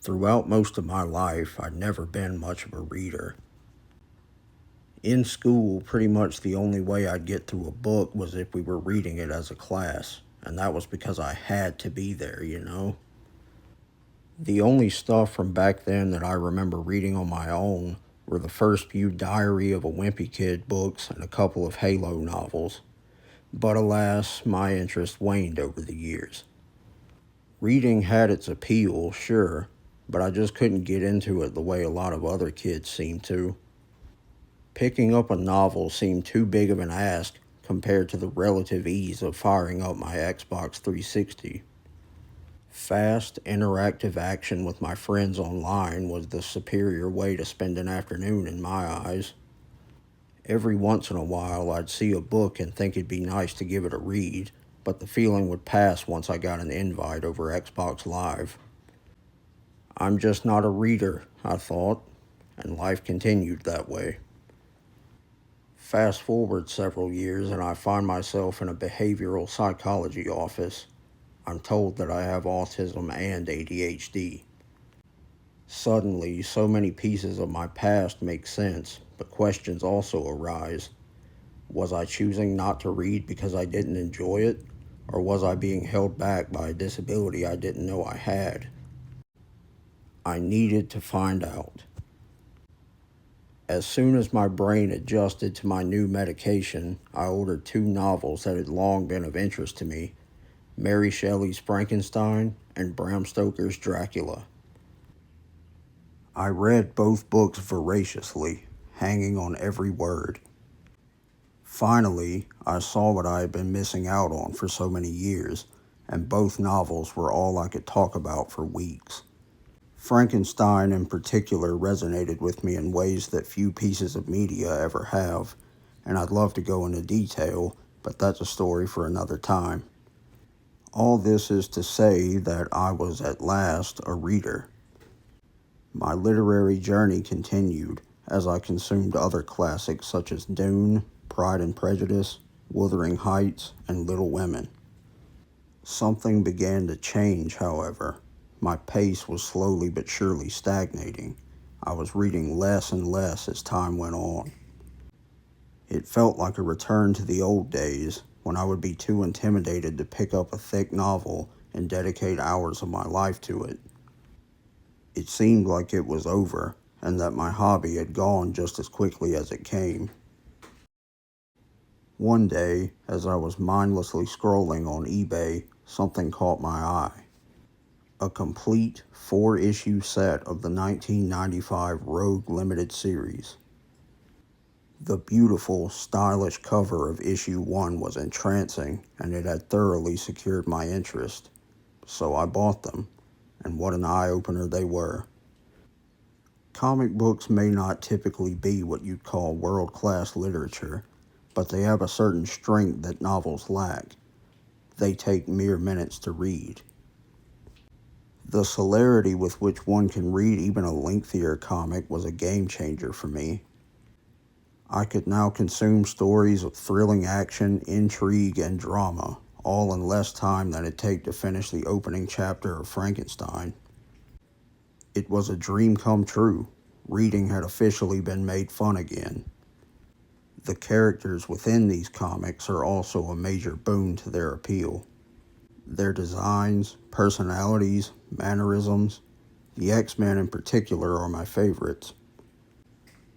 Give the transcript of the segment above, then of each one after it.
Throughout most of my life, I'd never been much of a reader. In school, pretty much the only way I'd get through a book was if we were reading it as a class, and that was because I had to be there. The only stuff from back then that I remember reading on my own were the first few Diary of a Wimpy Kid books and a couple of Halo novels. But alas, my interest waned over the years. Reading had its appeal, sure, but I just couldn't get into it the way a lot of other kids seemed to. Picking up a novel seemed too big of an ask compared to the relative ease of firing up my Xbox 360. Fast, interactive action with my friends online was the superior way to spend an afternoon in my eyes. Every once in a while, I'd see a book and think it'd be nice to give it a read, but the feeling would pass once I got an invite over Xbox Live. I'm just not a reader, I thought, and life continued that way. Fast forward several years, and I find myself in a behavioral psychology office. I'm told that I have autism and ADHD. Suddenly, so many pieces of my past make sense, but questions also arise. Was I choosing not to read because I didn't enjoy it? Or was I being held back by a disability I didn't know I had? I needed to find out. As soon as my brain adjusted to my new medication, I ordered two novels that had long been of interest to me: Mary Shelley's Frankenstein and Bram Stoker's Dracula. I read both books voraciously, hanging on every word. Finally, I saw what I had been missing out on for so many years, and both novels were all I could talk about for weeks. Frankenstein in particular resonated with me in ways that few pieces of media ever have, and I'd love to go into detail, but that's a story for another time. All this is to say that I was at last a reader. My literary journey continued as I consumed other classics such as Dune, Pride and Prejudice, Wuthering Heights, and Little Women. Something began to change, however. My pace was slowly but surely stagnating. I was reading less and less as time went on. It felt like a return to the old days, when I would be too intimidated to pick up a thick novel and dedicate hours of my life to it. It seemed like it was over, and that my hobby had gone just as quickly as it came. One day, as I was mindlessly scrolling on eBay, something caught my eye. A complete 4-issue set of the 1995 Rogue Limited series. The beautiful, stylish cover of issue 1 was entrancing, and it had thoroughly secured my interest. So I bought them, and what an eye-opener they were. Comic books may not typically be what you'd call world-class literature, but they have a certain strength that novels lack. They take mere minutes to read. The celerity with which one can read even a lengthier comic was a game changer for me. I could now consume stories of thrilling action, intrigue, and drama, all in less time than it'd take to finish the opening chapter of Frankenstein. It was a dream come true. Reading had officially been made fun again. The characters within these comics are also a major boon to their appeal. Their designs, personalities, mannerisms, the X-Men in particular are my favorites.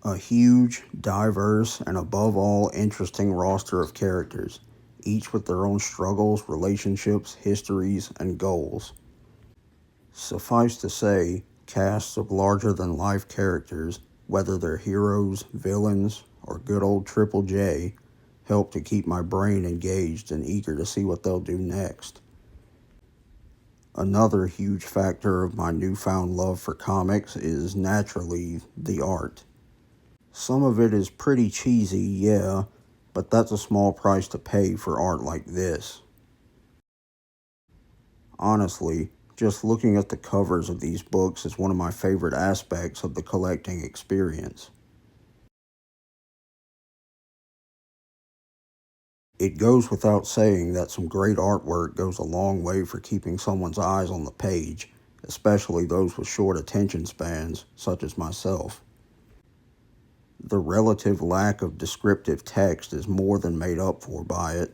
A huge, diverse, and above all interesting roster of characters, each with their own struggles, relationships, histories, and goals. Suffice to say, casts of larger-than-life characters, whether they're heroes, villains, or good old Triple J, help to keep my brain engaged and eager to see what they'll do next. Another huge factor of my newfound love for comics is, naturally, the art. Some of it is pretty cheesy, yeah, but that's a small price to pay for art like this. Honestly, just looking at the covers of these books is one of my favorite aspects of the collecting experience. It goes without saying that some great artwork goes a long way for keeping someone's eyes on the page, especially those with short attention spans, such as myself. The relative lack of descriptive text is more than made up for by it.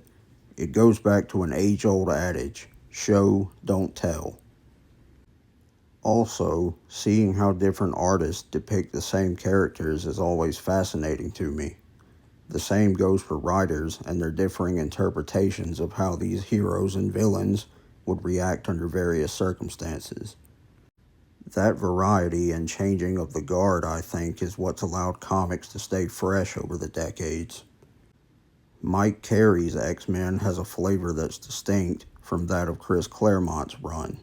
It goes back to an age-old adage, show, don't tell. Also, seeing how different artists depict the same characters is always fascinating to me. The same goes for writers and their differing interpretations of how these heroes and villains would react under various circumstances. That variety and changing of the guard, I think, is what's allowed comics to stay fresh over the decades. Mike Carey's X-Men has a flavor that's distinct from that of Chris Claremont's run.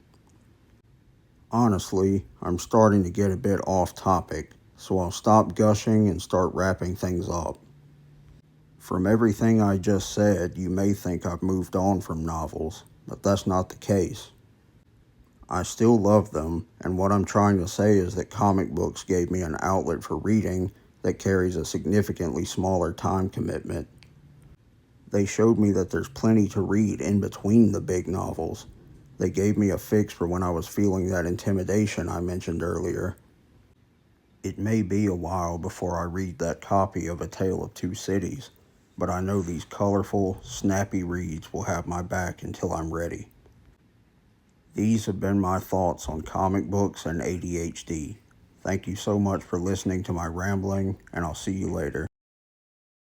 Honestly, I'm starting to get a bit off topic, so I'll stop gushing and start wrapping things up. From everything I just said, you may think I've moved on from novels, but that's not the case. I still love them, and what I'm trying to say is that comic books gave me an outlet for reading that carries a significantly smaller time commitment. They showed me that there's plenty to read in between the big novels. They gave me a fix for when I was feeling that intimidation I mentioned earlier. It may be a while before I read that copy of A Tale of Two Cities, but I know these colorful, snappy reads will have my back until I'm ready. These have been my thoughts on comic books and ADHD. Thank you so much for listening to my rambling, and I'll see you later.